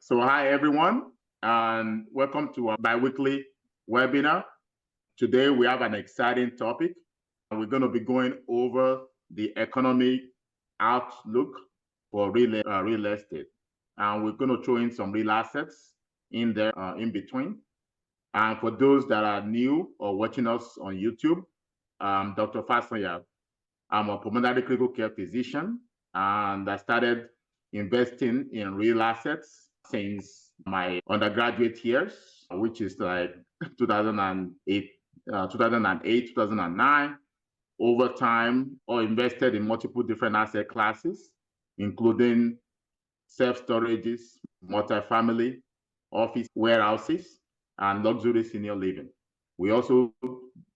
So hi everyone, and welcome to our bi-weekly webinar. Today we have an exciting topic. We're going to be going over the economic outlook for real estate. And we're going to throw in some real assets in there in between. And for those that are new or watching us on YouTube, Dr. Fasanya. I'm a pulmonary critical care physician, and I started investing in real assets since my undergraduate years, which is like 2008, 2009. Over time, I invested in multiple different asset classes, including self-storages, multifamily, office warehouses, and luxury senior living. We also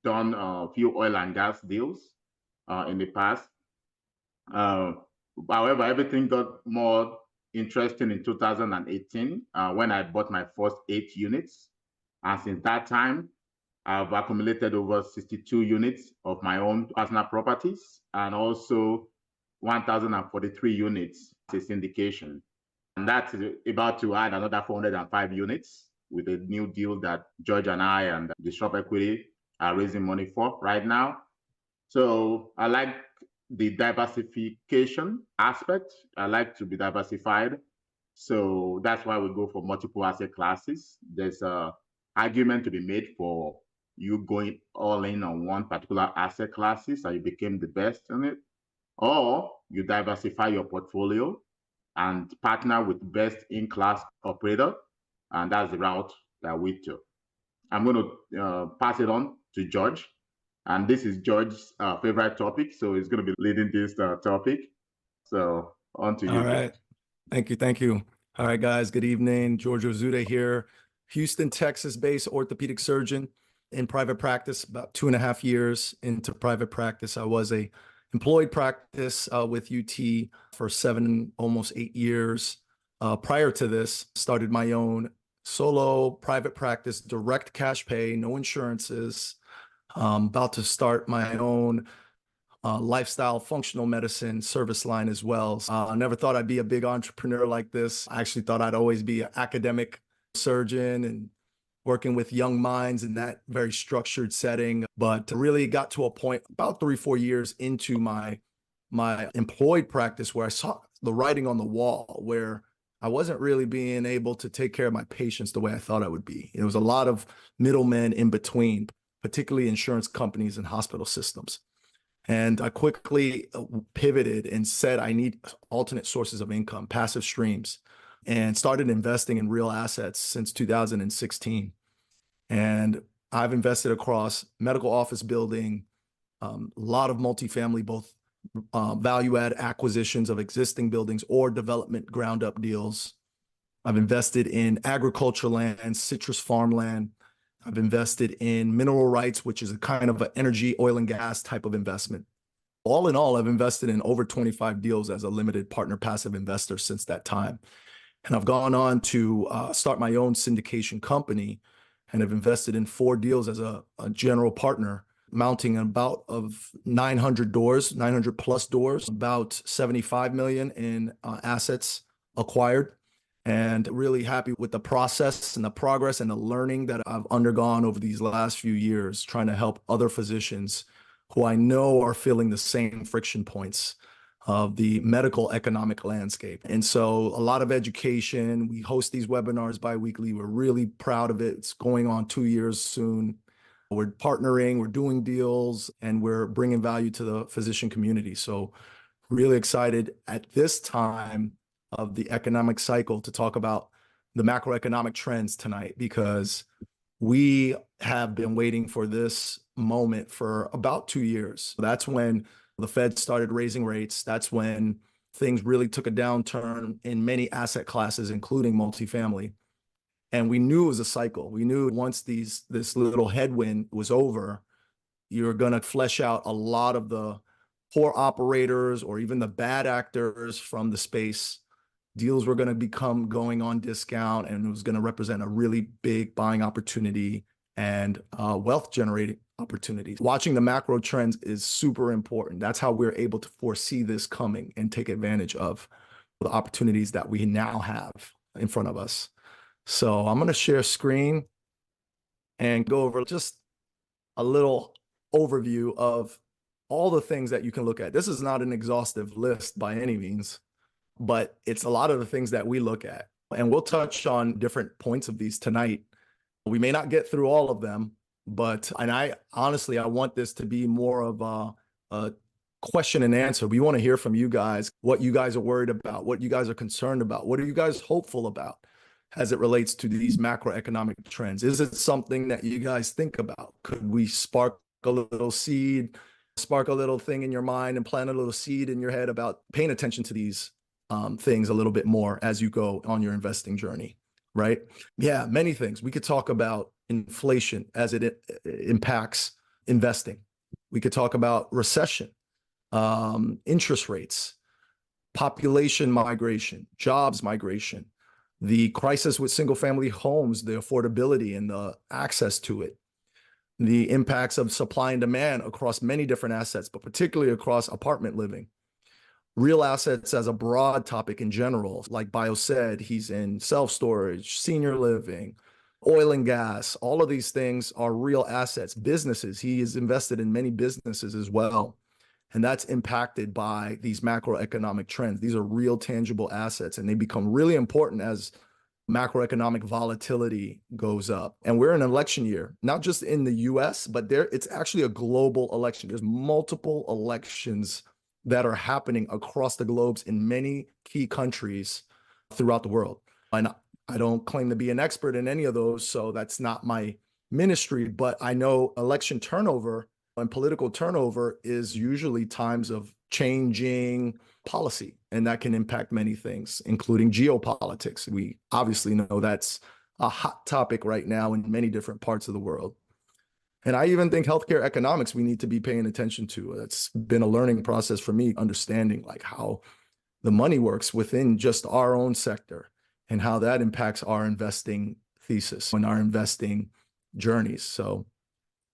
done a few oil and gas deals in the past. However, everything got more interesting in 2018 when I bought my first 8 units. And since that time, I've accumulated over 62 units of my own personal properties and also 1,043 units as syndication. And that's about to add another 405 units with a new deal that George and I and Disrupt Equity are raising money for right now. So I like the diversification aspect. I like to be diversified. So that's why we go for multiple asset classes. There's an argument to be made for you going all in on one particular asset classes so you became the best in it, or you diversify your portfolio and partner with best-in-class operator, and that's the route that we took. I'm going to pass it on to George. And this is George's favorite topic, so he's going to be leading this topic. So on to you. All right. Thank you. All right, guys. Good evening. George Ozoude here, Houston, Texas-based orthopedic surgeon in private practice. About 2.5 years into private practice. I was a employed practice with UT for 7, almost 8 years. Prior to this, started my own solo private practice, direct cash pay, no insurances. About to start my own lifestyle functional medicine service line as well. I never thought I'd be a big entrepreneur like this. I actually thought I'd always be an academic surgeon and working with young minds in that very structured setting. But really got to a point about 3-4 years into my employed practice where I saw the writing on the wall, where I wasn't really being able to take care of my patients the way I thought I would be. There was a lot of middlemen in between, particularly insurance companies and hospital systems. And I quickly pivoted and said, I need alternate sources of income, passive streams, and started investing in real assets since 2016. And I've invested across medical office building, a lot of multifamily, both value add acquisitions of existing buildings or development ground up deals. I've invested in agriculture land, citrus farmland. I've invested in mineral rights, which is a kind of an energy, oil and gas type of investment. All in all, I've invested in over 25 deals as a limited partner passive investor since that time. And I've gone on to start my own syndication company and have invested in 4 deals as a general partner, mounting about of 900 doors, 900 plus doors, about 75 million in assets acquired. And really happy with the process and the progress and the learning that I've undergone over these last few years, trying to help other physicians who I know are feeling the same friction points of the medical economic landscape. And so a lot of education. We host these webinars bi-weekly. We're really proud of it. It's going on 2 years soon. We're partnering, we're doing deals, and we're bringing value to the physician community. So really excited at this time of the economic cycle to talk about the macroeconomic trends tonight, because we have been waiting for this moment for about 2 years. That's when the Fed started raising rates. That's when things really took a downturn in many asset classes, including multifamily. And we knew it was a cycle. We knew once this little headwind was over, you're going to flesh out a lot of the poor operators or even the bad actors from the space. Deals were going to become going on discount, and it was going to represent a really big buying opportunity and wealth generating opportunities. Watching the macro trends is super important. That's how we're able to foresee this coming and take advantage of the opportunities that we now have in front of us. So I'm going to share screen and go over just a little overview of all the things that you can look at. This is not an exhaustive list by any means, but it's a lot of the things that we look at. And we'll touch on different points of these tonight. We may not get through all of them, but, and I honestly, I want this to be more of a question and answer. We want to hear from you guys, what you guys are worried about, what you guys are concerned about, what are you guys hopeful about as it relates to these macroeconomic trends? Is it something that you guys think about? Could we spark a little seed, spark a little thing in your mind and plant a little seed in your head about paying attention to these things a little bit more as you go on your investing journey, right? Yeah, many things. We could talk about inflation as it impacts investing. We could talk about recession, interest rates, population migration, jobs migration, the crisis with single-family homes, the affordability and the access to it, the impacts of supply and demand across many different assets, but particularly across apartment living. Real assets as a broad topic in general, like Bio said, he's in self-storage, senior living, oil and gas. All of these things are real assets. Businesses, he is invested in many businesses as well. And that's impacted by these macroeconomic trends. These are real tangible assets, and they become really important as macroeconomic volatility goes up. And we're in an election year, not just in the US, but it's actually a global election. There's multiple elections that are happening across the globes in many key countries throughout the world. And I don't claim to be an expert in any of those, so that's not my ministry, but I know election turnover and political turnover is usually times of changing policy, and that can impact many things, including geopolitics. We obviously know that's a hot topic right now in many different parts of the world. And I even think healthcare economics we need to be paying attention to. It's been a learning process for me, understanding like how the money works within just our own sector and how that impacts our investing thesis and our investing journeys. So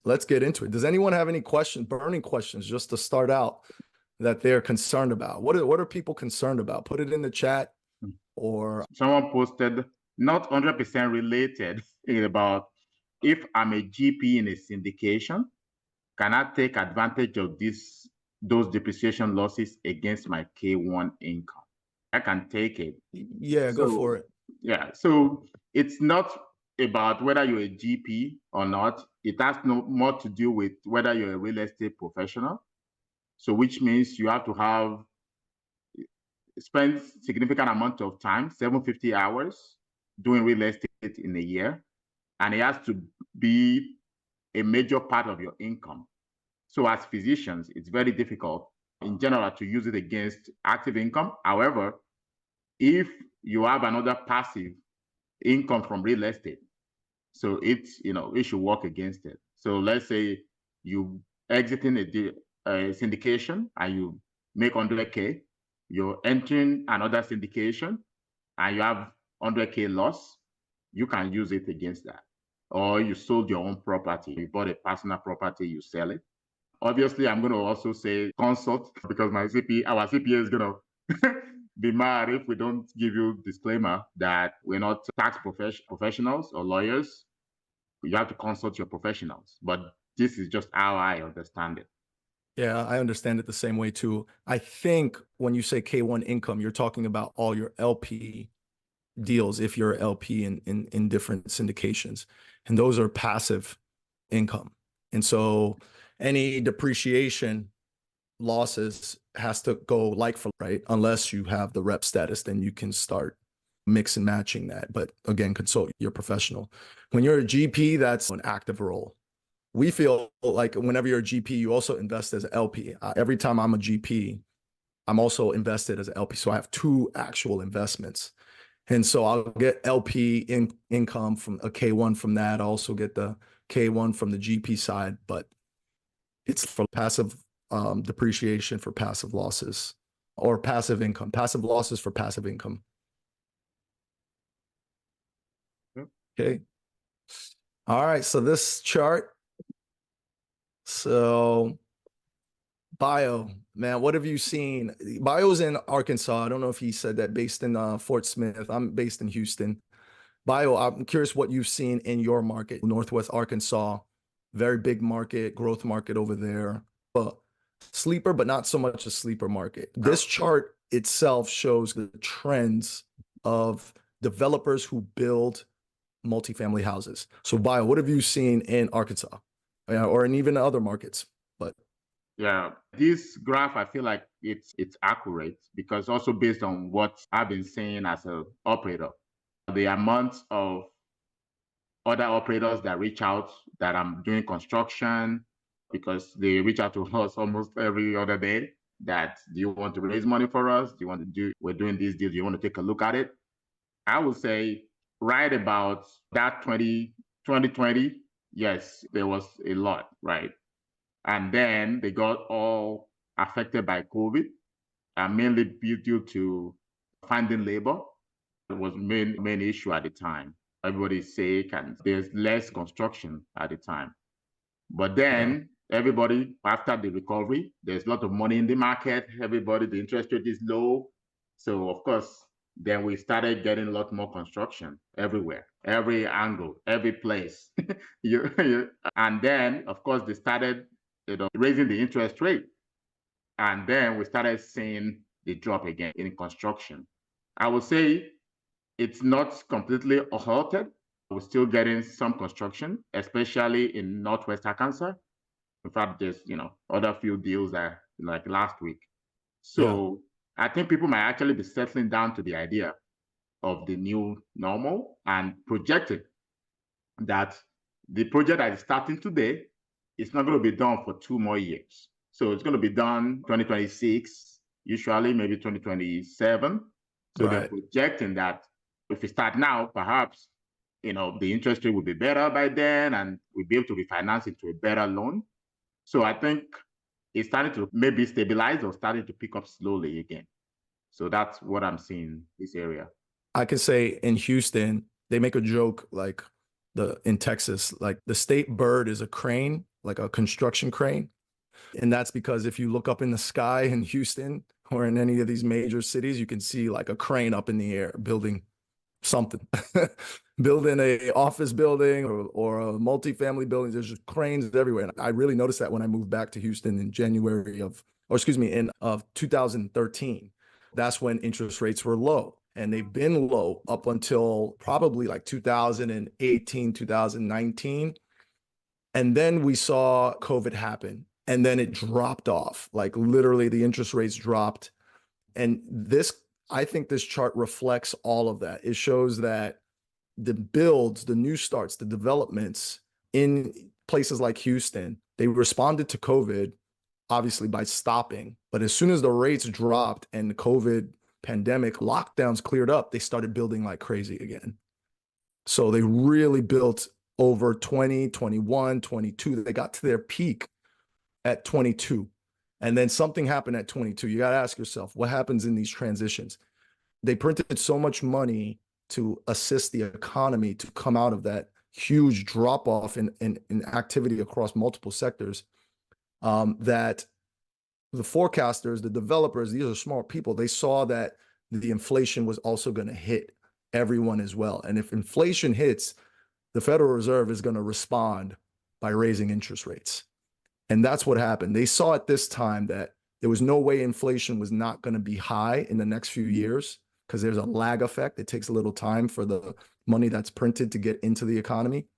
let's get into it. Does anyone have any questions, burning questions, just to start out that they're concerned about? What are people concerned about? Put it in the chat. Or someone posted, not 100% related, about if I'm a GP in a syndication, can I take advantage of those depreciation losses against my K1 income? I can take it. Yeah, go for it. Yeah, so it's not about whether you're a GP or not. It has no more to do with whether you're a real estate professional. So which means you have to have spend significant amount of time, 750 hours, doing real estate in a year. And it has to be a major part of your income. So as physicians, it's very difficult in general to use it against active income. However, if you have another passive income from real estate, so it should work against it. So let's say you exiting a syndication and you make 100K, you're entering another syndication and you have 100K loss, you can use it against that. Or you sold your own property, you bought a personal property, you sell it. Obviously, I'm going to also say consult, because our CPA is going to be mad if we don't give you disclaimer that we're not tax professionals or lawyers. You have to consult your professionals. But this is just how I understand it. Yeah, I understand it the same way too. I think when you say K1 income, you're talking about all your LP deals if you're LP in different syndications. And those are passive income. And so any depreciation losses has to go like for right, unless you have the rep status, then you can start mix and matching that. But again, consult your professional. When you're a GP, that's an active role. We feel like whenever you're a GP, you also invest as an LP. Every time I'm a GP, I'm also invested as an LP. So I have two actual investments. And so I'll get LP income from a K1 from that. I also get the K1 from the GP side, but it's for passive depreciation for passive losses, or passive income, passive losses for passive income. Okay. All right. So this chart. So Bio, man, what have you seen? Bio's in Arkansas. I don't know if he said that, based in Fort Smith. I'm based in Houston. Bio, I'm curious what you've seen in your market, Northwest Arkansas. Very big market, growth market over there. But sleeper, but not so much a sleeper market. This chart itself shows the trends of developers who build multifamily houses. So, Bio, what have you seen in Arkansas, or in even other markets? But Yeah, this graph, I feel like it's accurate because also based on what I've been seeing as an operator, the amount of other operators that reach out that I'm doing construction, because they reach out to us almost every other day that, do you want to raise money for us? Do you want to do, we're doing this deal, do you want to take a look at it? I would say right about that 2020, yes, there was a lot, right? And then they got all affected by COVID, mainly due to finding labor. It was main issue at the time. Everybody's sick and there's less construction at the time. But then everybody, after the recovery, there's a lot of money in the market. Everybody, the interest rate is low. So of course, then we started getting a lot more construction everywhere, every angle, every place. And then, of course, they started raising the interest rate. And then we started seeing the drop again in construction. I would say it's not completely halted. We're still getting some construction, especially in Northwest Arkansas. In fact, there's other few deals that like last week. So I think people might actually be settling down to the idea of the new normal and projecting that the project that is starting today is not going to be done for 2 more years. So it's going to be done 2026, usually maybe 2027. So they're projecting that if we start now, perhaps the interest rate will be better by then, and we'll be able to refinance into a better loan. So I think it's starting to maybe stabilize or starting to pick up slowly again. So that's what I'm seeing in this area. I can say in Houston, they make a joke like in Texas, like the state bird is a crane, like a construction crane. And that's because if you look up in the sky in Houston or in any of these major cities, you can see like a crane up in the air building something, building a office building or a multifamily building. There's just cranes everywhere. And I really noticed that when I moved back to Houston in January of 2013. That's when interest rates were low. And they've been low up until probably like 2018, 2019. And then we saw COVID happen. And then it dropped off. Like literally the interest rates dropped. And I think this chart reflects all of that. It shows that the builds, the new starts, the developments in places like Houston, they responded to COVID, obviously by stopping. But as soon as the rates dropped and the COVID pandemic lockdowns cleared up, they started building like crazy again. So they really built over 20, 21, 22. They got to their peak at 22. And then something happened at 22. You got to ask yourself, what happens in these transitions? They printed so much money to assist the economy to come out of that huge drop off in activity across multiple sectors, that the forecasters, the developers, these are smart people. They saw that the inflation was also going to hit everyone as well. And if inflation hits, the Federal Reserve is going to respond by raising interest rates. And that's what happened. They saw at this time that there was no way inflation was not going to be high in the next few years because there's a lag effect. It takes a little time for the money that's printed to get into the economy.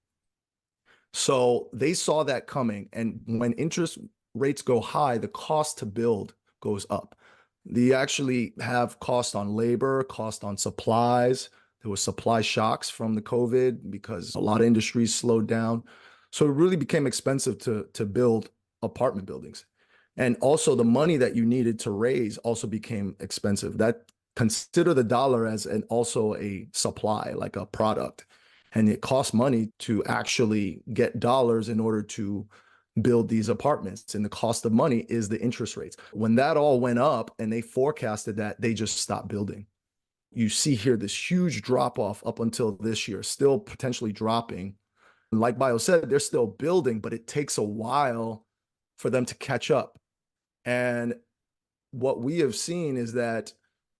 So they saw that coming. And when interest rates go high, the cost to build goes up. They actually have cost on labor, cost on supplies. There was supply shocks from the COVID because a lot of industries slowed down. So it really became expensive to build apartment buildings. And also the money that you needed to raise also became expensive. Consider the dollar as also a supply, like a product. And it costs money to actually get dollars in order to build these apartments. And the cost of money is the interest rates. When that all went up and they forecasted that, they just stopped building. You see here this huge drop off up until this year, still potentially dropping. Like Bio said, they're still building, but it takes a while for them to catch up. And what we have seen is that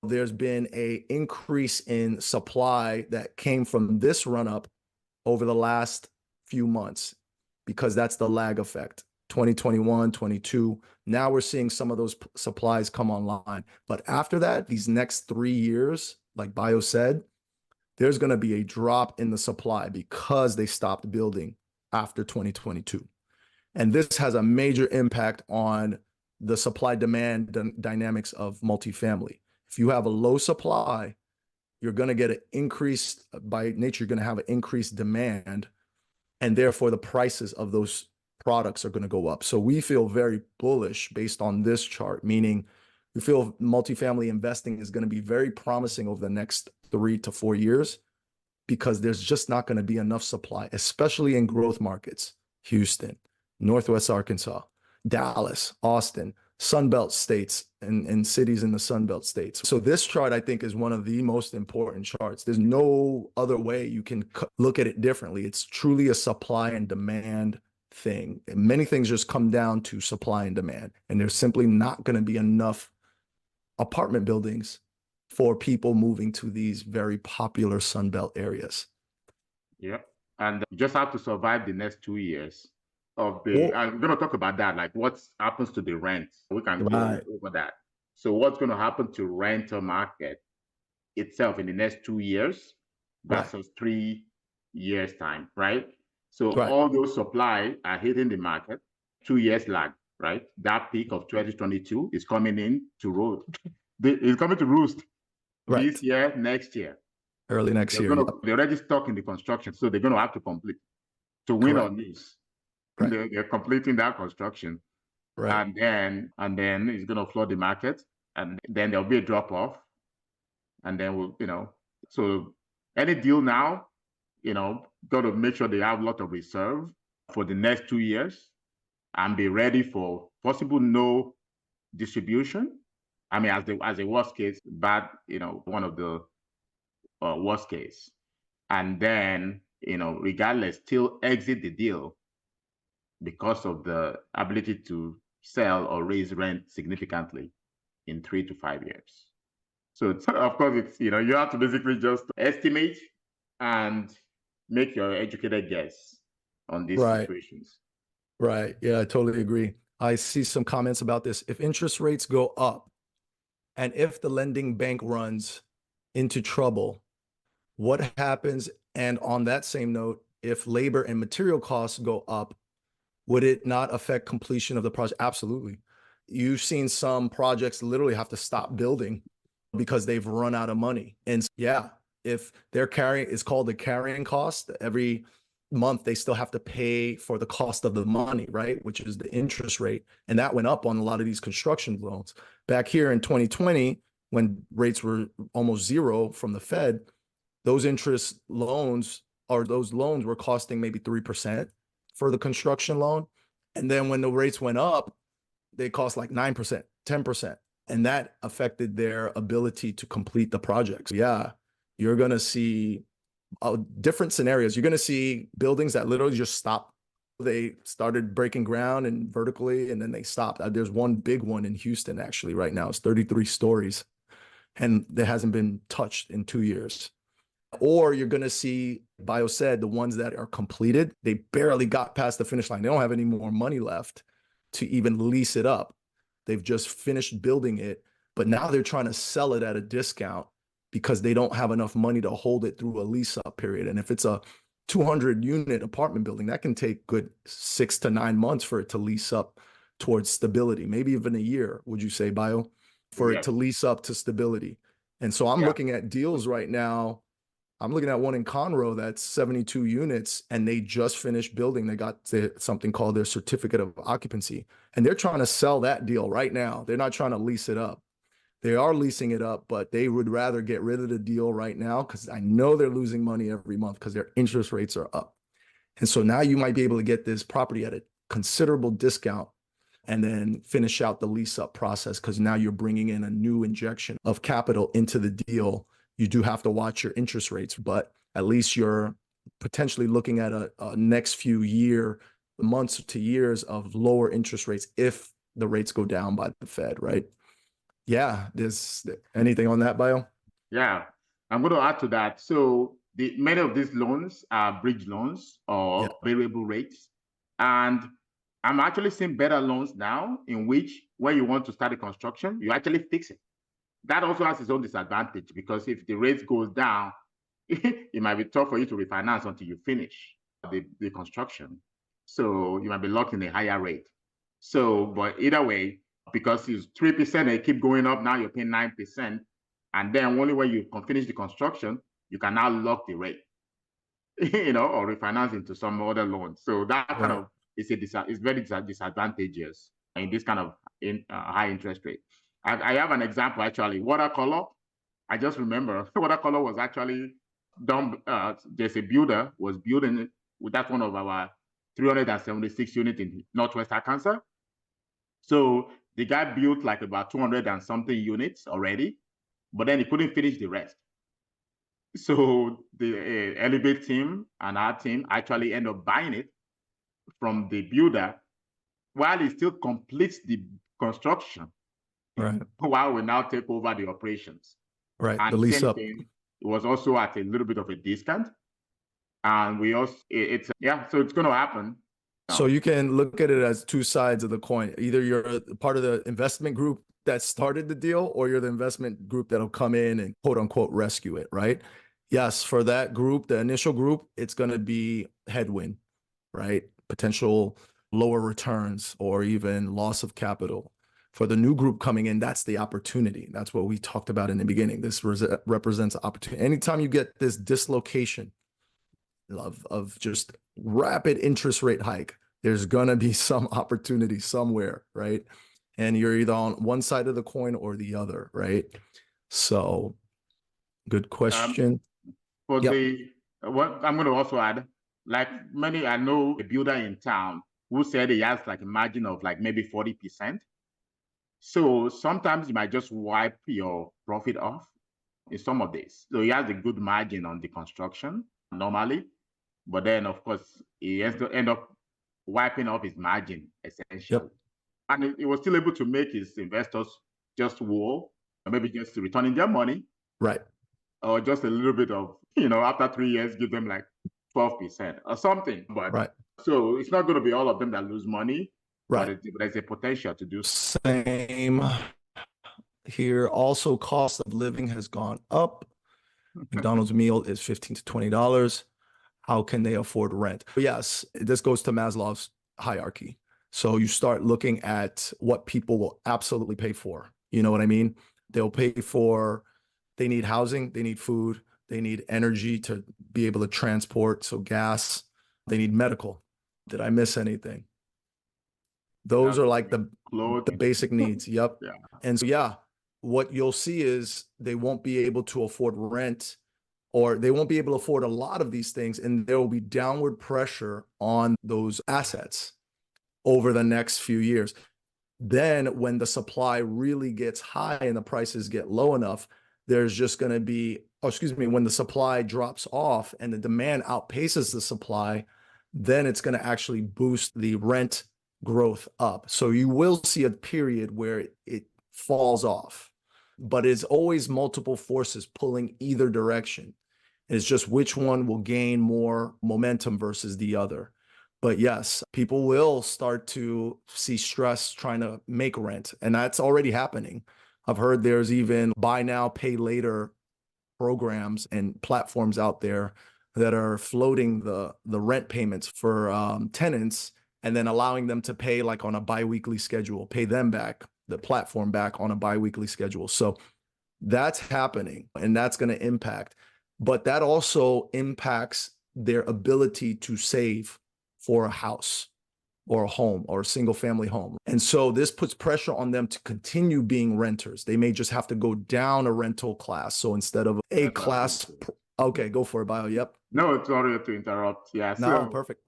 there's been an increase in supply that came from this run up over the last few months, because that's the lag effect. 2021, 22. Now we're seeing some of those supplies come online. But after that, these next 3 years, like Bio said, there's going to be a drop in the supply because they stopped building after 2022. And this has a major impact on the supply demand dynamics of multifamily. If you have a low supply, you're going to get an increased, by nature, you're going to have an increased demand, and therefore the prices of those products are going to go up. So we feel very bullish based on this chart, meaning we feel multifamily investing is going to be very promising over the next 3 to 4 years, because there's just not going to be enough supply, especially in growth markets, Houston, Northwest Arkansas, Dallas, Austin, Sunbelt states, and cities in the Sunbelt states. So this chart, I think, is one of the most important charts. There's no other way you can look at it differently. It's truly a supply and demand thing. And many things just come down to supply and demand, and there's simply not going to be enough apartment buildings for people moving to these very popular Sunbelt areas. Yeah. And you just have to survive the next 2 years of the, I'm going to talk about that, like what happens to the rent. We can go over that. So what's going to happen to rental market itself in the next 2 years versus 3 years time, right? So all those supply are hitting the market, 2 years lag, right? That peak of 2022 is coming in to roost. It's coming to roost this year, next year. Early next year. They're already stuck in the construction, so they're going to have to complete to win on this. They're completing that construction, and then it's going to flood the market, and then there'll be a drop off, and then we'll, so any deal now, got to make sure they have a lot of reserve for the next 2 years, and be ready for possible no distribution. I mean, as a worst case, bad, one of the worst case, and then regardless, still exit the deal because of the ability to sell or raise rent significantly in 3 to 5 years. So of course, it's you have to basically just estimate and make your educated guess on these situations. Right. Yeah, I totally agree. I see some comments about this. If interest rates go up and if the lending bank runs into trouble, what happens? And on that same note, if labor and material costs go up, would it not affect completion of the project? Absolutely. You've seen some projects literally have to stop building because they've run out of money. And yeah, if they're carrying, it's called the carrying cost. Every month they still have to pay for the cost of the money, right? Which is the interest rate. And that went up on a lot of these construction loans. Back here in 2020, when rates were almost zero from the Fed, those interest loans, or those loans, were costing maybe 3% for the construction loan. And then when the rates went up, they cost like 9%, 10%. And that affected their ability to complete the projects. Yeah, you're going to see different scenarios. You're going to see buildings that literally just stopped. They started breaking ground and vertically, and then they stopped. There's one big one in Houston, actually, right now. It's 33 stories, and it hasn't been touched in 2 years. Or you're going to see, Bio said, the ones that are completed, they barely got past the finish line. They don't have any more money left to even lease it up. They've just finished building it, but now they're trying to sell it at a discount because they don't have enough money to hold it through a lease up period. And if it's a 200-unit apartment building, that can take good 6 to 9 months for it to lease up towards stability, maybe even a year, would you say, Bio, for it to lease up to stability. And so I'm looking at deals right now. I'm looking at one in Conroe that's 72 units, and they just finished building. They got something called their certificate of occupancy, and they're trying to sell that deal right now. They're not trying to lease it up. They are leasing it up, but they would rather get rid of the deal right now because I know they're losing money every month because their interest rates are up. And so now you might be able to get this property at a considerable discount and then finish out the lease up process, because now you're bringing in a new injection of capital into the deal. You do have to watch your interest rates, but at least you're potentially looking at a next few months to years of lower interest rates if the rates go down by the Fed, right? Yeah. There's anything on that, Bio? Yeah, I'm going to add to that. So many of these loans are bridge loans or variable rates. And I'm actually seeing better loans now in which when you want to start a construction, you actually fix it. That also has its own disadvantage because if the rates goes down, it might be tough for you to refinance until you finish the construction. So you might be locked in a higher rate. So, but either way, because it's 3% and it keep going up, now you're paying 9%. And then only when you can finish the construction, you can now lock the rate, or refinance into some other loan. So that kind of is very disadvantageous in this kind of high interest rate. I have an example actually. Watercolor. I just remember watercolor was actually done. There's a builder was building it. That's one of our 376 units in Northwest Arkansas. So the guy built like about 200 and something units already, but then he couldn't finish the rest. So the Elevate team and our team actually end up buying it from the builder while he still completes the construction. Right. While we now take over the operations. Right. And the lease same up. thing, it was also at a little bit of a discount. And we also, so it's going to happen. So you can look at it as two sides of the coin. Either you're part of the investment group that started the deal, or you're the investment group that'll come in and quote unquote rescue it, right? Yes, for that group, the initial group, it's going to be headwind, right? Potential lower returns or even loss of capital. For the new group coming in, that's the opportunity. That's what we talked about in the beginning. This represents opportunity. Anytime you get this dislocation of just rapid interest rate hike, there's going to be some opportunity somewhere, right? And you're either on one side of the coin or the other, right? So good question. What I'm going to also add, like I know a builder in town who said he has like a margin of like maybe 40%. So sometimes you might just wipe your profit off in some of this. So he has a good margin on the construction normally, but then of course he has to end up wiping off his margin essentially. And he was still able to make his investors just whole, or maybe just returning their money. Right. Or just a little bit of, after 3 years, give them like 12% or something. But so it's not going to be all of them that lose money. Right. But there's a potential to do same here. Also, cost of living has gone up. McDonald's meal is $15 to $20. How can they afford rent? But yes, this goes to Maslow's hierarchy. So you start looking at what people will absolutely pay for. You know what I mean? They'll pay for, they need housing, they need food, they need energy to be able to transport, so gas, they need medical. Did I miss anything? Those are like the basic needs. Yep. Yeah. And so, what you'll see is they won't be able to afford rent, or they won't be able to afford a lot of these things, and there will be downward pressure on those assets over the next few years. Then when the supply really gets high and the prices get low enough, there's just going to be, when the supply drops off and the demand outpaces the supply, then it's going to actually boost the rent growth up. So you will see a period where it falls off, but it's always multiple forces pulling either direction. It's just which one will gain more momentum versus the other. But yes, people will start to see stress trying to make rent, and that's already happening. I've heard there's even buy now, pay later programs and platforms out there that are floating the rent payments for tenants and then allowing them to pay like on a biweekly schedule, pay them back, the platform back on a biweekly schedule. So that's happening, and that's going to impact. But that also impacts their ability to save for a house or a home or a single family home. And so this puts pressure on them to continue being renters. They may just have to go down a rental class. So instead of a class, okay, go for it, Bio. Yep. No, sorry to interrupt. Yeah. No, perfect.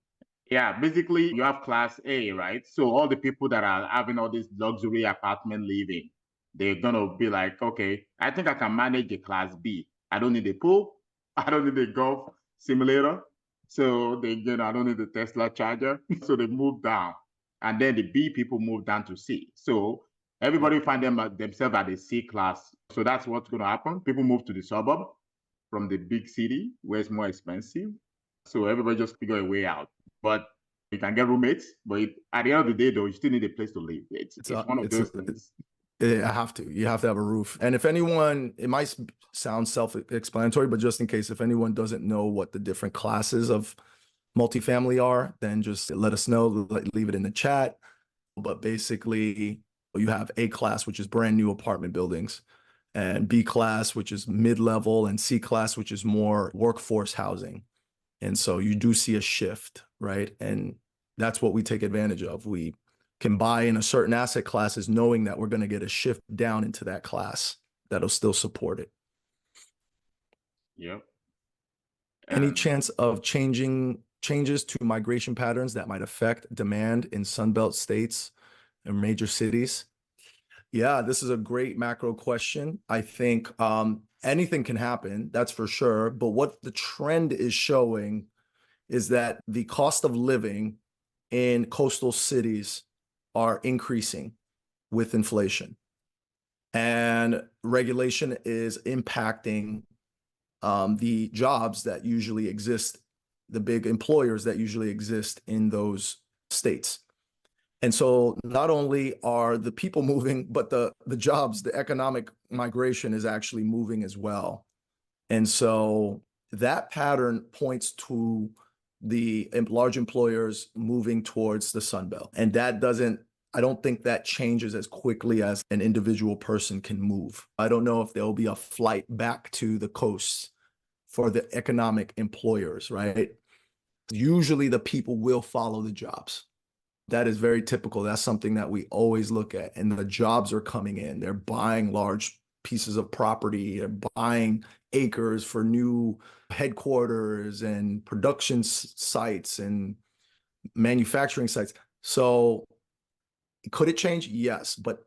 Yeah, basically you have class A, right? So all the people that are having all this luxury apartment living, they're gonna be like, okay, I think I can manage a class B. I don't need a pool. I don't need a golf simulator. So I don't need the Tesla charger. So they move down. and then the B people move down to C. So everybody find themselves at the C class. So that's what's going to happen. People move to the suburb from the big city where it's more expensive. So everybody just figure a way out. But you can get roommates, but at the end of the day, though, you still need a place to live. It's one of those things. You have to have a roof. And if anyone, it might sound self-explanatory, but just in case, if anyone doesn't know what the different classes of multifamily are, then just let us know, leave it in the chat. But basically, you have A class, which is brand new apartment buildings, and B class, which is mid-level, and C class, which is more workforce housing. And so you do see a shift, right? And that's what we take advantage of. We can buy in a certain asset classes knowing that we're going to get a shift down into that class that'll still support it. Yep. Any chance of changes to migration patterns that might affect demand in Sunbelt states and major cities? Yeah, this is a great macro question. I think anything can happen, that's for sure. But what the trend is showing is that the cost of living in coastal cities are increasing with inflation. And regulation is impacting the jobs that usually exist, the big employers that usually exist in those states. And so not only are the people moving, but the jobs, the economic migration is actually moving as well. And so that pattern points to the large employers moving towards the Sun Belt. And that I don't think that changes as quickly as an individual person can move. I don't know if there'll be a flight back to the coast for the economic employers, right? Usually the people will follow the jobs. That is very typical. That's something that we always look at. And the jobs are coming in. They're buying large pieces of property. They're buying acres for new headquarters and production sites and manufacturing sites. So could it change? Yes, but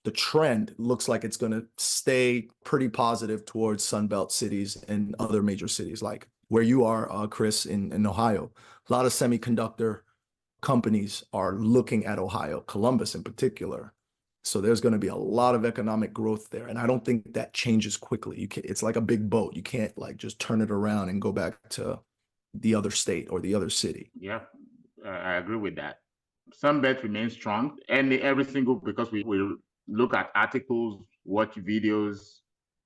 the trend looks like it's going to stay pretty positive towards Sunbelt cities and other major cities, like where you are, Chris, in Ohio. A lot of semiconductor companies are looking at Ohio, Columbus in particular. So there's going to be a lot of economic growth there. And I don't think that changes quickly. It's like a big boat. You can't like just turn it around and go back to the other state or the other city. Yeah, I agree with that. Sunbelt remains strong, and every single, because we look at articles, watch videos,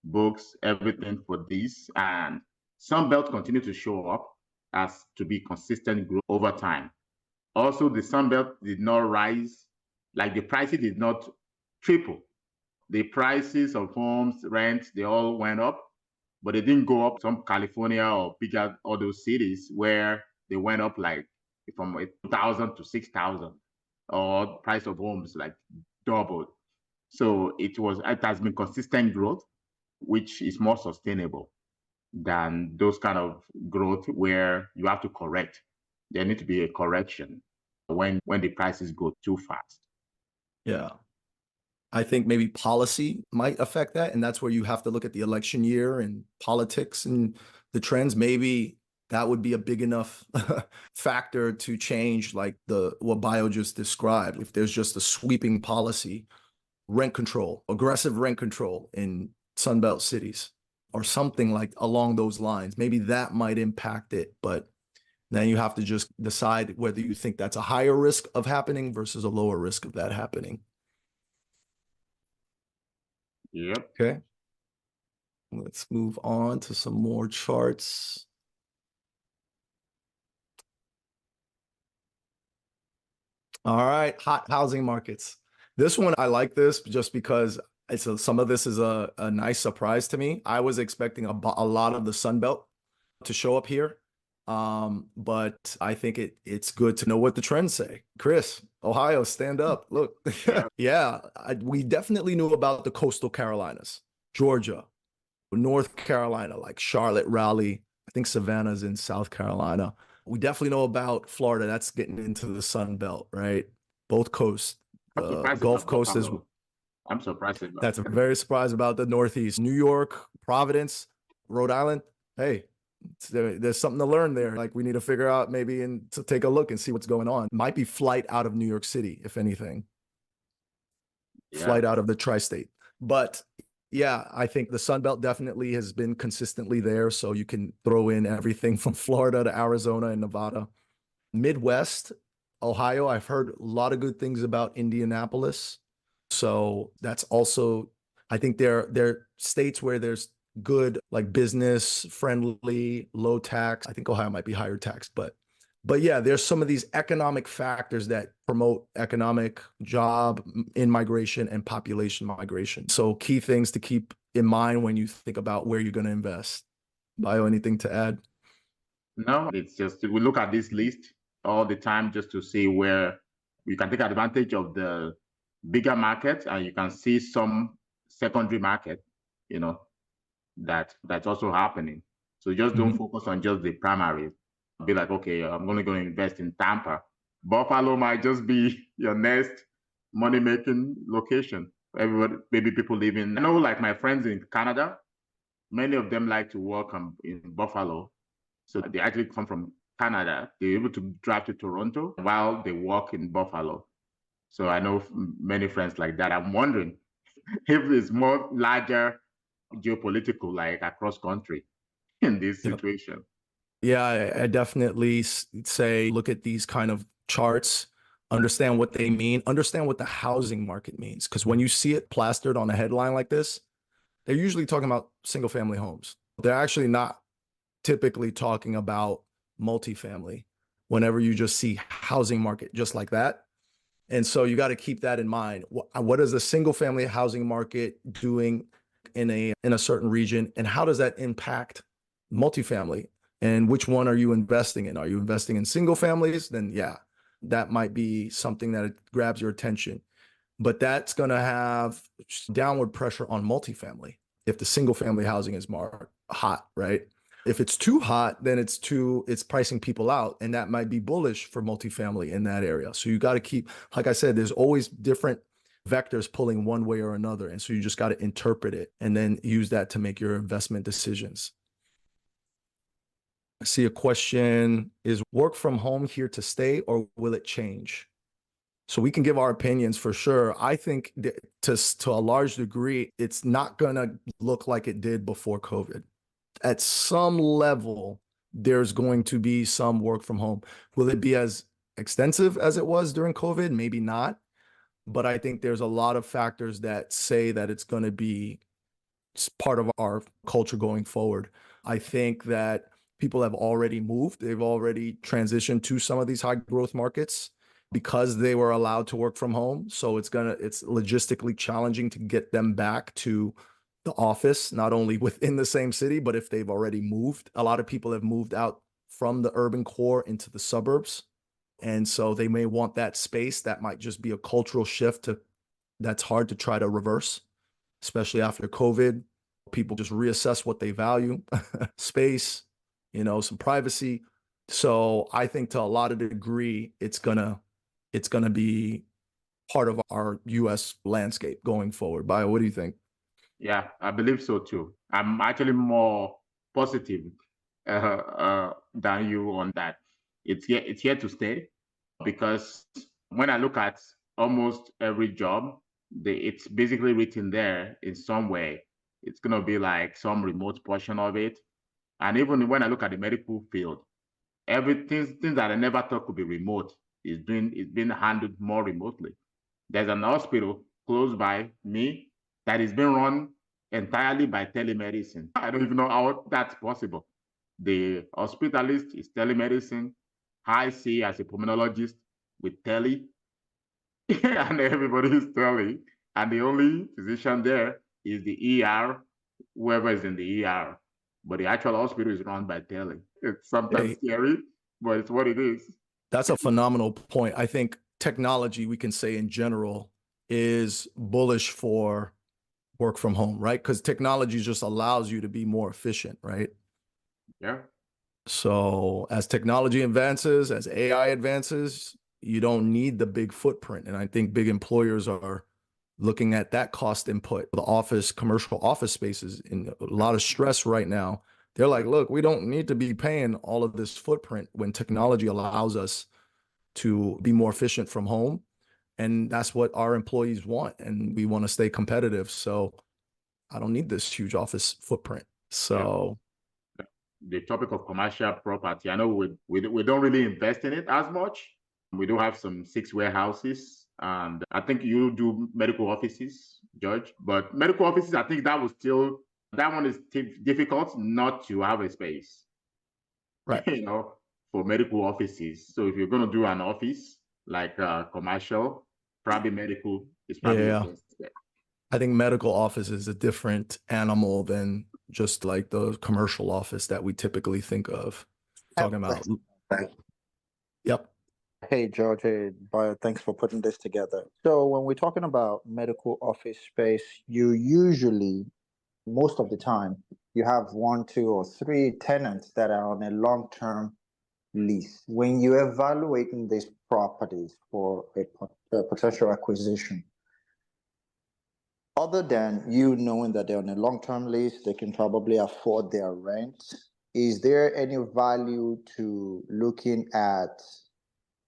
books, everything for this, and Sunbelt continue to show up as to be consistent growth over time. Also, the Sunbelt did not rise, like the prices did not triple. The prices of homes, rent, they all went up, but they didn't go up. Some California or bigger, all those cities where they went up like from 1,000 to 6,000, or price of homes like doubled. So it has been consistent growth, which is more sustainable than those kind of growth where you have to correct. There need to be a correction when the prices go too fast. Yeah. I think maybe policy might affect that. And that's where you have to look at the election year and politics and the trends. Maybe that would be a big enough factor to change like what Bio just described. If there's just a sweeping policy, rent control, aggressive rent control in Sunbelt cities or something like along those lines, maybe that might impact it. But then you have to just decide whether you think that's a higher risk of happening versus a lower risk of that happening. Yep. Okay. Let's move on to some more charts. All right, hot housing markets. This one, I like this just because some of this is a nice surprise to me. I was expecting a lot of the Sun Belt to show up here. But I think it's good to know what the trends say. Chris, Ohio, stand up. Look, yeah, we definitely knew about the coastal Carolinas, Georgia, North Carolina, like Charlotte, Raleigh. I think Savannah's in South Carolina. We definitely know about Florida. That's getting into the Sun Belt, right? Both coasts, Gulf Coast is. I'm surprised That's very surprised about the Northeast, New York, Providence, Rhode Island. Hey, There's something to learn there. Like we need to figure out maybe and to take a look and see what's going on. Might be flight out of New York City, if anything, Yeah. flight out of the tri-state. But yeah, I think the Sun Belt definitely has been consistently there. So you can throw in everything from Florida to Arizona and Nevada. Midwest, Ohio, I've heard a lot of good things about Indianapolis. So that's also, I think they're states where there's good, like business friendly, low tax. I think Ohio might be higher tax, but yeah, there's some of these economic factors that promote economic job in migration and population migration. So key things to keep in mind when you think about where you're going to invest. Bio, anything to add? No, it's just we look at this list all the time just to see where you can take advantage of the bigger market, and you can see some secondary market, you know, that's also happening. So just don't focus on just the primary. Be like, okay, I'm only going to invest in Tampa. Buffalo might just be your next money-making location. Everybody, maybe people living. I know, like my friends in Canada, many of them like to work in Buffalo. So they actually come from Canada. They're able to drive to Toronto while they work in Buffalo. So I know many friends like that. I'm wondering if it's more larger geopolitical, like across country in this Yep. situation. Yeah, I definitely say look at these kind of charts, understand what they mean, understand what the housing market means. Because when you see it plastered on a headline like this, they're usually talking about single family homes. They're actually not typically talking about multifamily whenever you just see housing market just like that. And so you got to keep that in mind. What is the single family housing market doing in a certain region, and how does that impact multifamily? And which one are you investing in? Are you investing in single families? Then yeah, that might be something that grabs your attention. But that's going to have downward pressure on multifamily if the single family housing is more hot, right? If it's too hot, then it's pricing people out, and that might be bullish for multifamily in that area. So you got to keep, like I said, there's always different vectors pulling one way or another. And so you just got to interpret it and then use that to make your investment decisions. I see a question, is work from home here to stay or will it change? So we can give our opinions for sure. I think to a large degree, it's not going to look like it did before COVID. At some level, there's going to be some work from home. Will it be as extensive as it was during COVID? Maybe not. But I think there's a lot of factors that say that it's going to be part of our culture going forward. I think that people have already moved. They've already transitioned to some of these high growth markets because they were allowed to work from home. So it's logistically challenging to get them back to the office, not only within the same city, but if they've already moved. A lot of people have moved out from the urban core into the suburbs. And so they may want that space. That might just be a cultural shift that's hard to try to reverse, especially after COVID. People just reassess what they value, space, some privacy. So I think to a lot of degree, it's gonna be part of our US landscape going forward. Bio, what do you think? Yeah, I believe so too. I'm actually more positive than you on that. It's here to stay, because when I look at almost every job, it's basically written there in some way. It's gonna be like some remote portion of it. And even when I look at the medical field, everything things that I never thought could be remote is being handled more remotely. There's an hospital close by me that is being run entirely by telemedicine. I don't even know how that's possible. The hospitalist is telemedicine. I see as a pulmonologist with tele, and everybody is tele. And the only physician there is the ER, whoever is in the ER. But the actual hospital is run by tele. It's sometimes Hey, scary, but it's what it is. that's a phenomenal point. I think technology, we can say in general, is bullish for work from home, right? Because technology just allows you to be more efficient, right? Yeah. So as technology advances, as AI advances, you don't need the big footprint. And I think big employers are looking at that cost input. The commercial office spaces in a lot of stress right now They're like, look, we don't need to be paying all of this footprint when technology allows us to be more efficient from home. And that's what our employees want. And we want to stay competitive. So I don't need this huge office footprint. So the topic of commercial property, I know we don't really invest in it as much. We do have some 6 warehouses, and I think you do medical offices, George. But medical offices, I think that one is difficult not to have a space, right. For medical offices. So if you're going to do an office like commercial, probably medical is probably your best bet. I think medical office is a different animal than just like the commercial office that we typically think of. Talking about. Yep. Hey, George. Hey, Bayo, thanks for putting this together. So when we're talking about medical office space, you usually, most of the time, you have 1, 2, or 3 tenants that are on a long-term lease. When you're evaluating these properties for a potential acquisition, other than you knowing that they're on a long-term lease, they can probably afford their rent, is there any value to looking at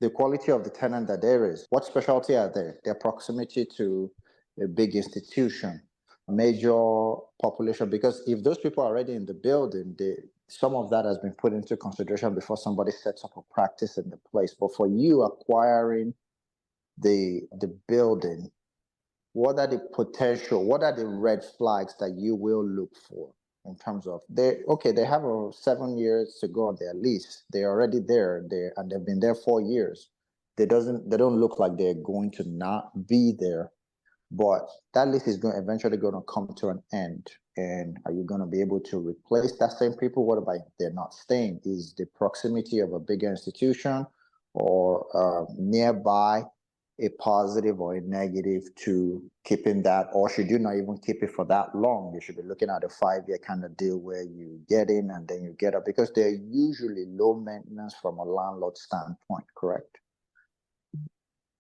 the quality of the tenant that there is? What specialty are they? Their proximity to a big institution, major population, because if those people are already in the building, some of that has been put into consideration before somebody sets up a practice in the place. But for you acquiring the building, what are the red flags that you will look for in terms of they have 7 years to go on their lease. They're already there, and they've been there 4 years. They don't look like they're going to not be there, but that lease is eventually going to come to an end. And are you going to be able to replace that same people? What about if they're not staying? Is the proximity of a bigger institution or nearby a positive or a negative to keeping that, or should you not even keep it for that long? You should be looking at a 5-year kind of deal where you get in and then you get up, because they're usually low maintenance from a landlord standpoint, correct?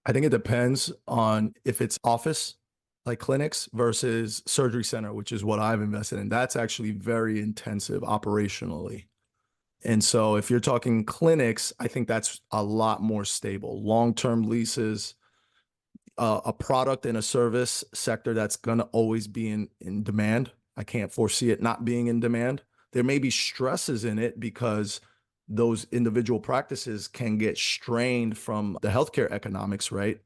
I think it depends on if it's office, like clinics, versus surgery center, which is what I've invested in. That's actually very intensive operationally. And so if you're talking clinics, I think that's a lot more stable. Long-term leases, a product and a service sector that's going to always be in demand. I can't foresee it not being in demand. There may be stresses in it because those individual practices can get strained from the healthcare economics, right?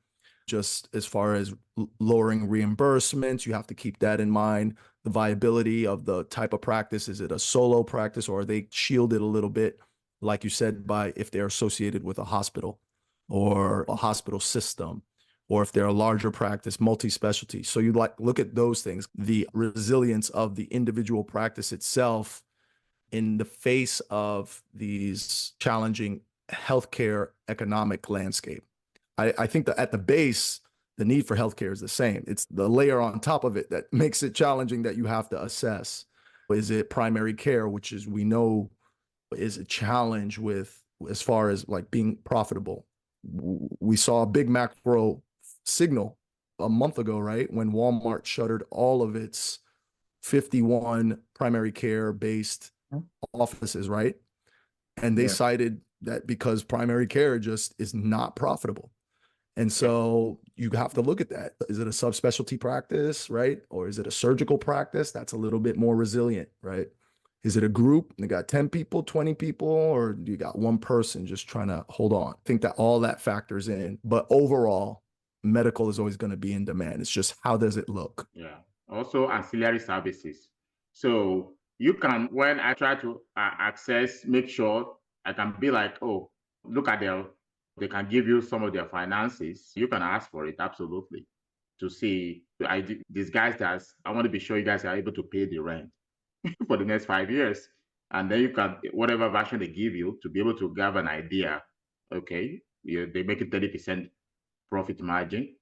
Just as far as lowering reimbursements, you have to keep that in mind. The viability of the type of practice, is it a solo practice, or are they shielded a little bit, like you said, by if they're associated with a hospital or a hospital system, or if they're a larger practice, multi-specialty. So you look at those things, the resilience of the individual practice itself in the face of these challenging healthcare economic landscape. I think that at the base, the need for healthcare is the same. It's the layer on top of it that makes it challenging that you have to assess. Is it primary care, which is, we know, is a challenge with as far as like being profitable. We saw a big macro signal a month ago, right? When Walmart shuttered all of its 51 primary care based offices, right? And they cited that because primary care just is not profitable. And so you have to look at that. Is it a subspecialty practice, right? Or is it a surgical practice? That's a little bit more resilient, right? Is it a group? They got 10 people, 20 people, or you got one person just trying to hold on? I think that all that factors in. But overall, medical is always going to be in demand. It's just, how does it look? Yeah. Also ancillary services. So you can, when I try to make sure I can be like, oh, look at they can give you some of their finances. You can ask for it, absolutely, to see, these guys I want to be sure you guys are able to pay the rent for the next 5 years. And then you can, whatever version they give you, to be able to have an idea, okay, they make a 30% profit margin.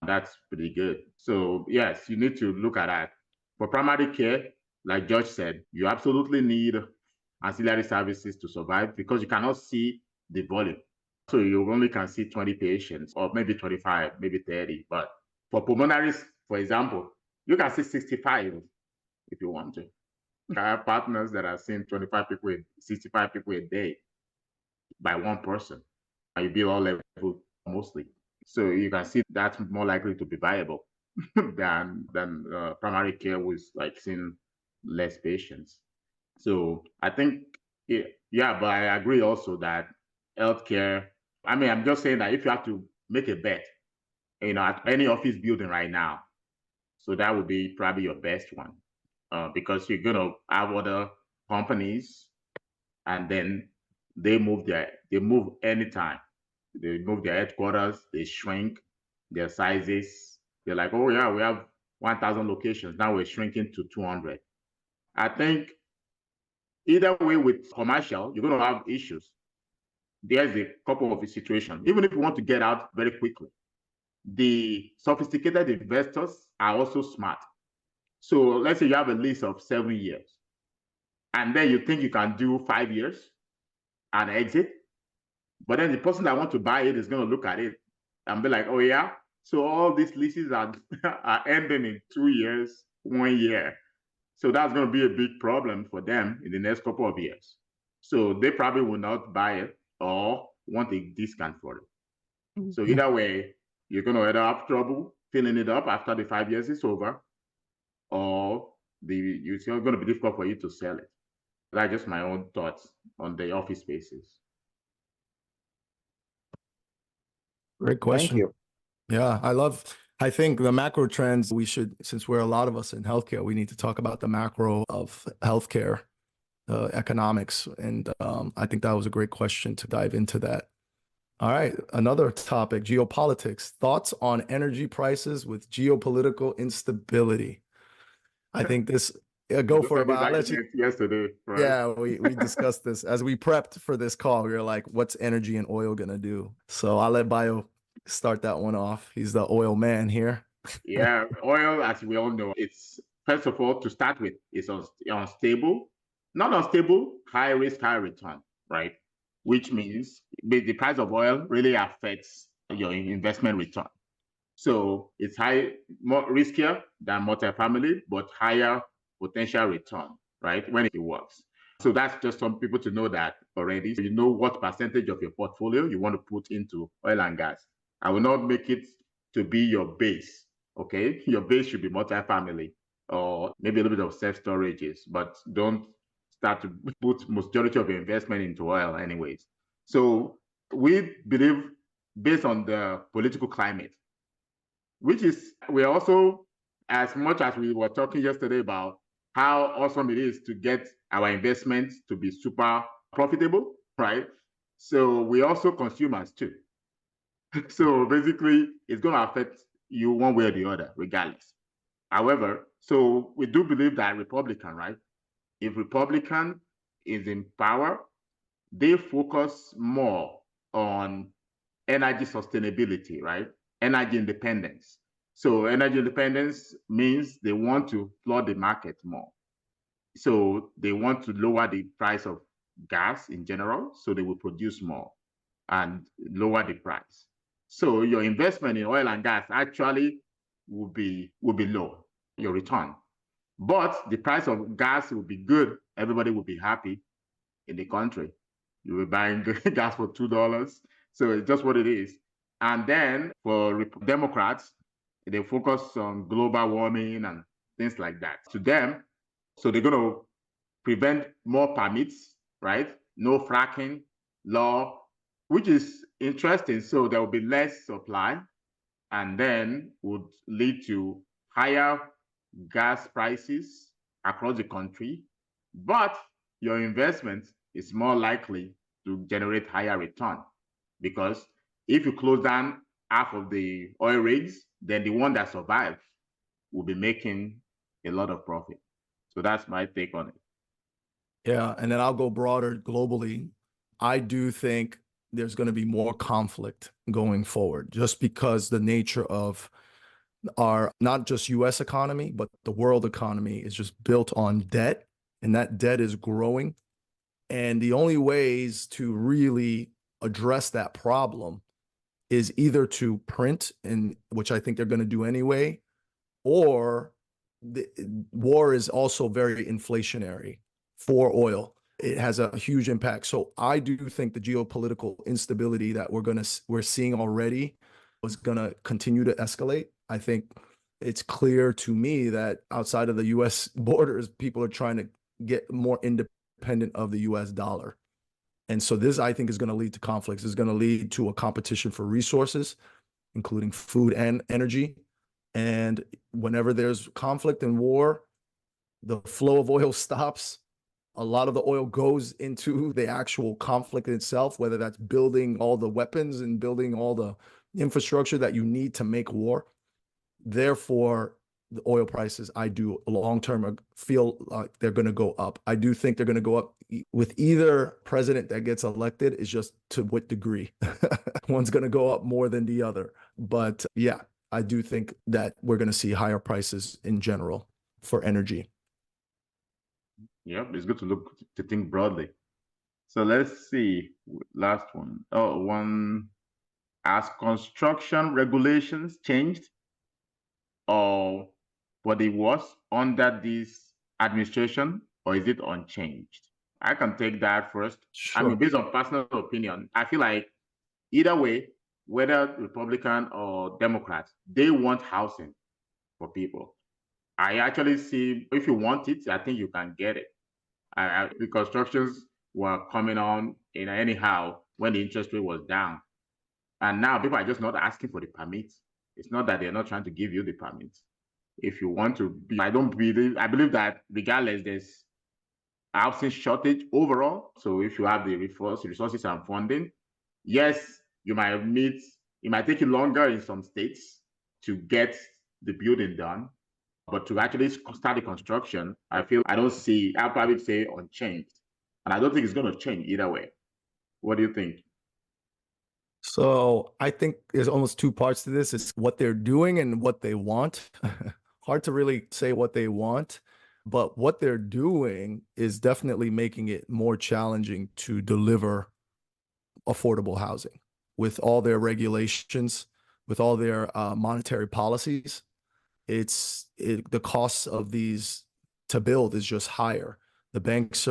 That's pretty good. So yes, you need to look at that. For primary care, like George said, you absolutely need ancillary services to survive, because you cannot see the volume. So you only can see 20 patients, or maybe 25, maybe 30. But for pulmonaries, for example, you can see 65 if you want to. I have partners that are seeing 25 people, 65 people a day by one person. And you bill all level mostly. So you can see that's more likely to be viable than primary care with like seeing less patients. So I think, yeah, but I agree also that healthcare, I mean, I'm just saying that if you have to make a bet, at any office building right now, so that would be probably your best one, because you're going to have other companies, and then they move anytime. They move their headquarters, they shrink their sizes. They're like, oh yeah, we have 1,000 locations. Now we're shrinking to 200. I think either way with commercial, you're going to have issues. There's a couple of situations. Even if you want to get out very quickly, the sophisticated investors are also smart. So let's say you have a lease of 7 years, and then you think you can do 5 years and exit. But then the person that wants to buy it is going to look at it and be like, oh yeah, so all these leases are, are ending in 2 years, 1 year. So that's going to be a big problem for them in the next couple of years. So they probably will not buy it or want a discount for it. So either way, you're going to either have trouble filling it up after the 5 years is over, or it's going to be difficult for you to sell it. That's just my own thoughts on the office spaces. Great question. Thank you. Yeah, I think the macro trends, we should, since we're a lot of us in healthcare, we need to talk about the macro of healthcare economics. And I think that was a great question to dive into that. All right, another topic, geopolitics. Thoughts on energy prices with geopolitical instability. I think this, go for it, but I'll let you. Yesterday, right? Yeah, we discussed this. As we prepped for this call, we were like, what's energy and oil going to do? So I'll let Bayo start that one off. He's the oil man here. Yeah, oil, as we all know, it's, first of all, to start with, it's unstable. Not unstable, high risk, high return, right? Which means the price of oil really affects your investment return. So it's more riskier than multifamily, but higher potential return, right? When it works. So that's just some people to know that already. So you know what percentage of your portfolio you want to put into oil and gas. I will not make it to be your base, okay? Your base should be multifamily or maybe a little bit of self-storages, but don't start to put majority of your investment into oil anyways. So we believe, based on the political climate, which is, we also, as much as we were talking yesterday about how awesome it is to get our investments to be super profitable, right? So we also consumers too. So basically, it's going to affect you one way or the other, regardless. However, so we do believe that Republican, right? If Republican is in power, they focus more on energy sustainability, right? Energy independence. So energy independence means they want to flood the market more. So they want to lower the price of gas in general, so they will produce more and lower the price. So your investment in oil and gas actually will be low, your return. But the price of gas will be good. Everybody will be happy in the country. You will buying gas for $2. So it's just what it is. And then for Democrats, they focus on global warming and things like that. To them, so they're going to prevent more permits, right? No fracking law, which is interesting. So there will be less supply, and then would lead to higher gas prices across the country. But your investment is more likely to generate higher return, because if you close down half of the oil rigs, then the one that survives will be making a lot of profit. So that's my take on it. Yeah, and then I'll go broader globally. I do think there's going to be more conflict going forward, just because the nature of our, not just US economy, but the world economy is just built on debt, and that debt is growing. And the only ways to really address that problem is either to print, and which I think they're going to do anyway, or war is also very inflationary for oil. It has a huge impact. So I do think the geopolitical instability that we're seeing already is gonna continue to escalate. I think it's clear to me that outside of the U.S. borders, people are trying to get more independent of the U.S. dollar. And so this, I think, is going to lead to conflicts. It's going to lead to a competition for resources, including food and energy. And whenever there's conflict and war, the flow of oil stops. A lot of the oil goes into the actual conflict itself, whether that's building all the weapons and building all the infrastructure that you need to make war. Therefore, the oil prices, I do long-term feel like they're going to go up. I do think they're going to go up with either president that gets elected, is just to what degree. One's going to go up more than the other. But yeah, I do think that we're going to see higher prices in general for energy. Yep, it's good to think broadly. So let's see, last one. Oh, one. Has construction regulations changed or for the worse under this administration, or is it unchanged? I can take that first. Sure. I mean, based on personal opinion, I feel like either way, whether Republican or Democrat, they want housing for people. I actually see if you want it, I think you can get it. The constructions were coming on anyhow when the interest rate was down. And now people are just not asking for the permit. It's not that they're not trying to give you the permit. If you want to be, I believe that regardless, there's housing shortage overall. So if you have the resources and funding, yes, it might take you longer in some states to get the building done. But to actually start the construction, I'll probably say unchanged. And I don't think it's going to change either way. What do you think? So I think there's almost two parts to this. It's what they're doing and what they want. Hard to really say what they want, but what they're doing is definitely making it more challenging to deliver affordable housing with all their regulations, with all their monetary policies. The costs of these to build is just higher. The banks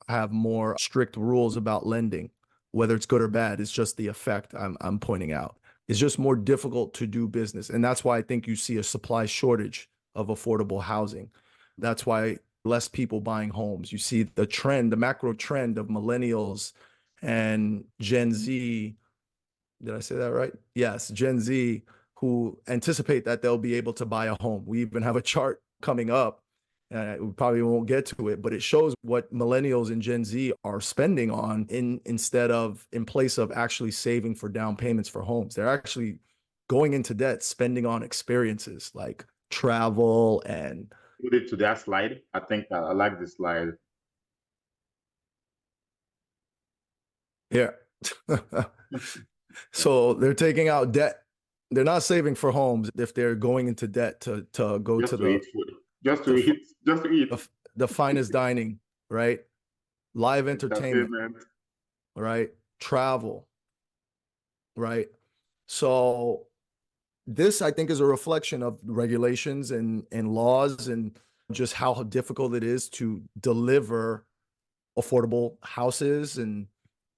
have more strict rules about lending. Whether it's good or bad, it's just the effect I'm pointing out. It's just more difficult to do business. And that's why I think you see a supply shortage of affordable housing. That's why less people buying homes. You see the macro trend of millennials and Gen Z. Did I say that right? Yes, Gen Z, who anticipate that they'll be able to buy a home. We even have a chart coming up. We probably won't get to it, but it shows what millennials and Gen Z are spending on in place of actually saving for down payments for homes. They're actually going into debt, spending on experiences like travel and. Put it to that slide. I think I like this slide. Yeah. So they're taking out debt. They're not saving for homes if they're going into debt to go just to eat food. Just to eat. The finest dining, right? Live entertainment, right? Travel, right? So this, I think, is a reflection of regulations and laws and just how difficult it is to deliver affordable houses and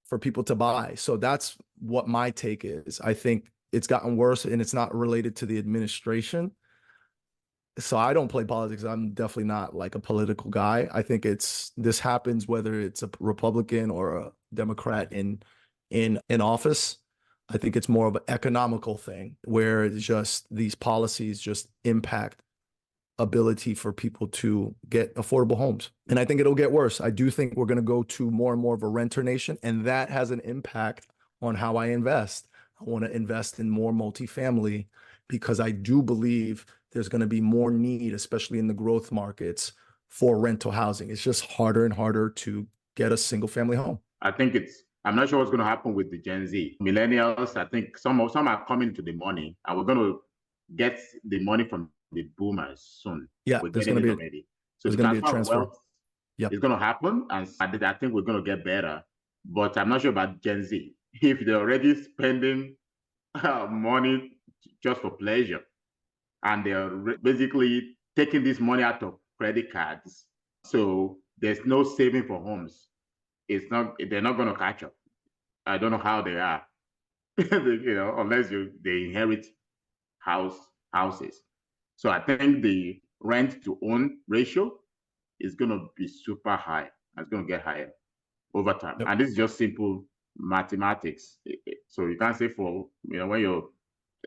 for people to buy. So that's what my take is. I think it's gotten worse, and it's not related to the administration. So I don't play politics. I'm definitely not like a political guy. I think this happens whether it's a Republican or a Democrat in office. I think it's more of an economical thing where it's just these policies just impact ability for people to get affordable homes. And I think it'll get worse. I do think we're going to go to more and more of a renter nation, and that has an impact on how I invest. I want to invest in more multifamily because I do believe there's going to be more need, especially in the growth markets, for rental housing. It's just harder and harder to get a single family home. I'm not sure what's going to happen with the Gen Z. Millennials, I think some are coming to the money, and we're going to get the money from the boomers soon. Yeah, there's going to be already. So there's going to be a transfer. Yeah, it's going to happen, and I think we're going to get better. But I'm not sure about Gen Z. If they're already spending money just for pleasure, and they're basically taking this money out of credit cards. So there's no saving for homes. They're not going to catch up. I don't know how they are, unless they inherit houses. So I think the rent to own ratio is going to be super high. It's going to get higher over time. Yep. And this is just simple mathematics. So you can't say when you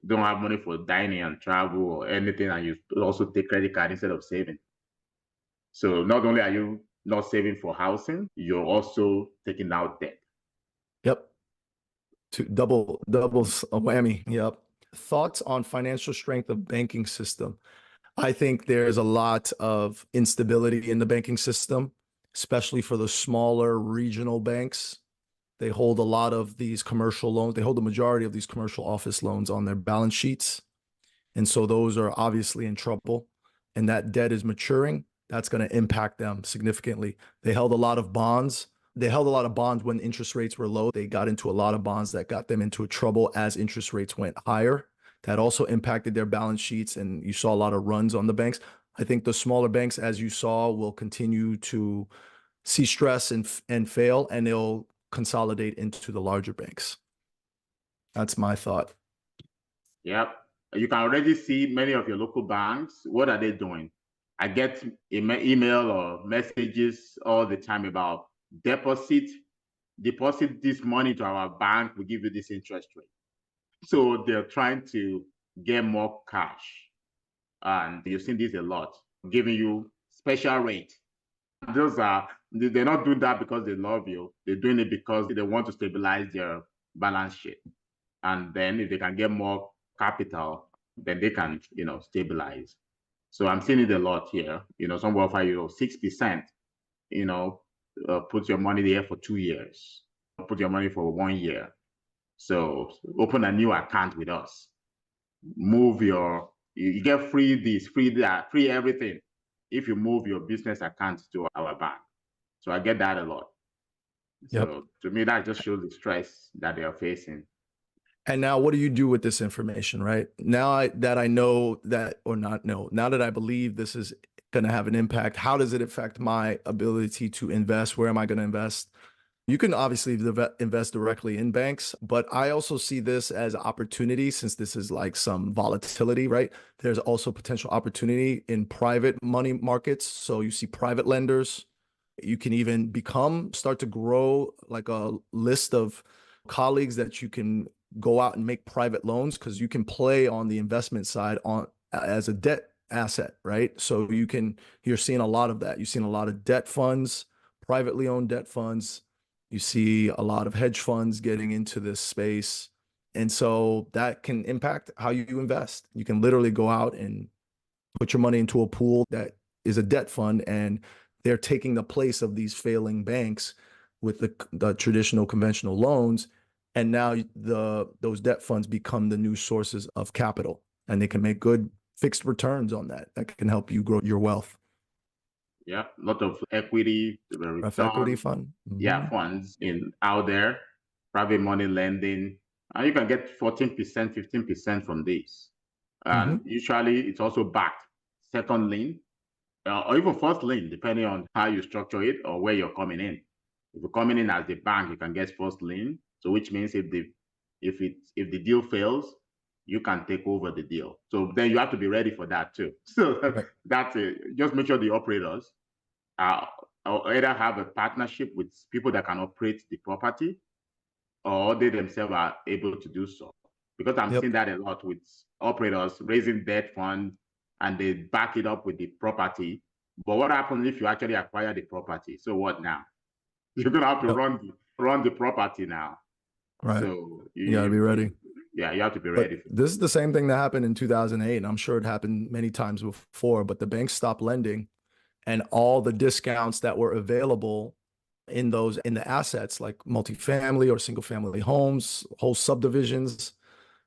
don't have money for dining and travel or anything, and you also take credit card instead of saving. So not only are you not saving for housing, you're also taking out debt. Yep. Doubles a whammy. Yep. Thoughts on financial strength of banking system? I think there's a lot of instability in the banking system, especially for the smaller regional banks. They hold a lot of these commercial loans. They hold the majority of these commercial office loans on their balance sheets. And so those are obviously in trouble, and that debt is maturing. That's going to impact them significantly. They held a lot of bonds. They held a lot of bonds when interest rates were low. They got into a lot of bonds that got them into trouble as interest rates went higher. That also impacted their balance sheets, and you saw a lot of runs on the banks. I think the smaller banks, as you saw, will continue to see stress and fail, and they'll consolidate into the larger banks. That's my thought. Yep. You can already see many of your local banks. What are they doing? I get email or messages all the time about deposit this money to our bank, we give you this interest rate. So they're trying to get more cash. And you've seen this a lot, giving you special rate. They're not doing that because they love you. They're doing it because they want to stabilize their balance sheet. And then if they can get more capital, then they can, stabilize. So I'm seeing it a lot here. Some will offer you 6%, put your money there for 2 years, put your money for 1 year. So open a new account with us. You get free this, free that, free everything if you move your business account to our bank. So I get that a lot. Yep. So to me, that just shows the stress that they are facing. And now what do you do with this information, right? Now that I know that, or not know, now that I believe this is going to have an impact, how does it affect my ability to invest? Where am I going to invest? You can obviously invest directly in banks, but I also see this as opportunity, since this is like some volatility, right? There's also potential opportunity in private money markets. So you see private lenders. You can even start to grow like a list of colleagues that you can go out and make private loans, because you can play on the investment side as a debt asset, right? So you're seeing a lot of that. You're seeing a lot of debt funds, privately owned debt funds. You see a lot of hedge funds getting into this space. And so that can impact how you invest. You can literally go out and put your money into a pool that is a debt fund, and they're taking the place of these failing banks with the traditional conventional loans. And now those debt funds become the new sources of capital, and they can make good fixed returns on that. That can help you grow your wealth. Yeah, a lot of equity, Equity fund. Yeah, funds out there, private money lending, and you can get 14%, 15% from this. And usually it's also backed second lien or even first lien, depending on how you structure it or where you're coming in. If you're coming in as the bank, you can get first lien. So which means if the deal fails, you can take over the deal. So then you have to be ready for that too. So that's it. Just make sure the operators either have a partnership with people that can operate the property, or they themselves are able to do so. Because I'm seeing that a lot with operators raising debt fund, and they back it up with the property. But what happens if you actually acquire the property? So what now? You're gonna have to run the property now. Right. So you gotta be ready. You have to be ready. This is the same thing that happened in 2008, and I'm sure it happened many times before. But the banks stopped lending, and all the discounts that were available in the assets, like multifamily or single family homes, whole subdivisions,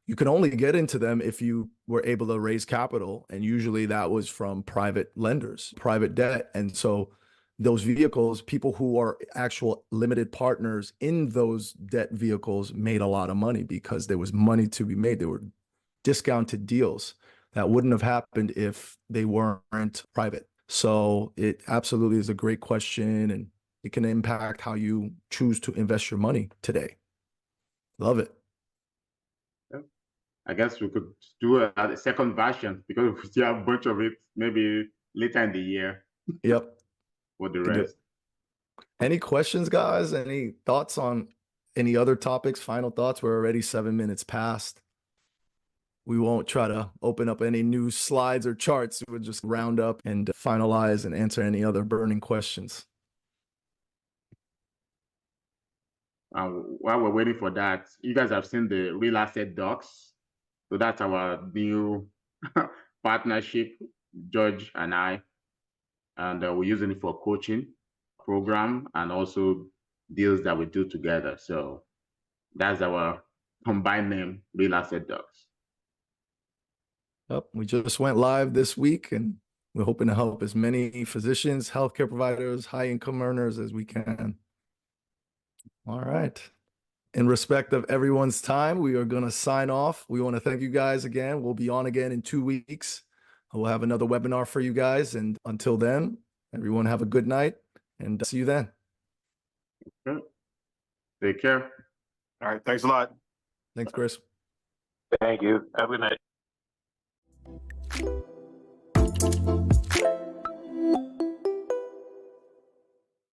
you can only get into them if you were able to raise capital. And usually that was from private lenders, private debt. And so those vehicles, people who are actual limited partners in those debt vehicles made a lot of money because there was money to be made. There were discounted deals. that wouldn't have happened if they weren't private. So it absolutely is a great question, and it can impact how you choose to invest your money today. Love it. I guess we could do a second version because we still have a bunch of it maybe later in the year. Yep. For the Can do it. rest. Any questions, guys? Any thoughts on any other topics? Final thoughts? We're already 7 minutes past. We won't try to open up any new slides or charts. We'll just round up and finalize and answer any other burning questions. While we're waiting for that, you guys have seen the real asset docs. So that's our new partnership, George and I. And we're using it for coaching program and also deals that we do together. So that's our combined name, Real Asset Docs. Yep, we just went live this week, and we're hoping to help as many physicians, healthcare providers, high-income earners as we can. All right. In respect of everyone's time, we are going to sign off. We want to thank you guys again. We'll be on again in 2 weeks. We'll have another webinar for you guys. And until then, everyone have a good night, and see you then. Okay. Take care. All right. Thanks a lot. Thanks, Chris. Thank you. Have a good night.